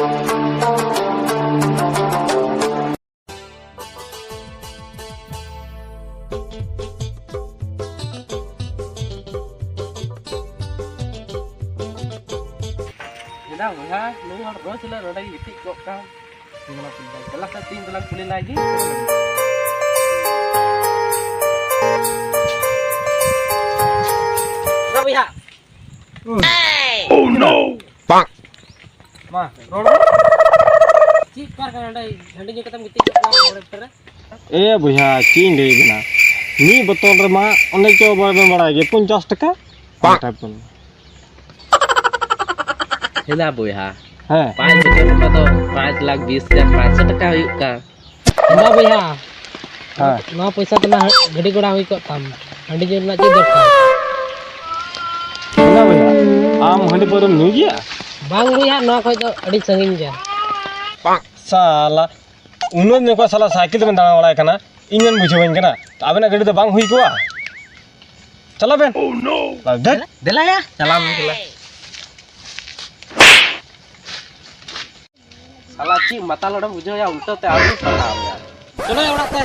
Dah, ha, lu harus sila roda itik kok kan. Telah keting telah kulit lagi. Dah ya. Oh no. Pak. Ma, roda. Cik par kan ada handi je ketemu itik kok roda. ए भैया चीन दे बिना नी बतौल रे मा अनेक चो बारे में बड़ा गे 50 टका टाइप Hela boy ha. हां 5 बचन तो 5,20,500 टका हुई का. Enggak boya. हां Nah पैसा तो ना गड़ी गोड़ा हुई को तम हंडी जो ना चीज दरकार ना भैया आम हंडी पर नु गया बांग बोया ना कोई तो अड़ी संगीन जा साला उनो ने को साला साइकिल में दाना वाला कना इंजन बुझेबन कना आबेना गड़ी तो बांग हुई को चला बेन ओह नो देख Dela ya, salam dela. Salah cik mata lo dah bujang ya untuk te aku salam ya. चलो एवढा ते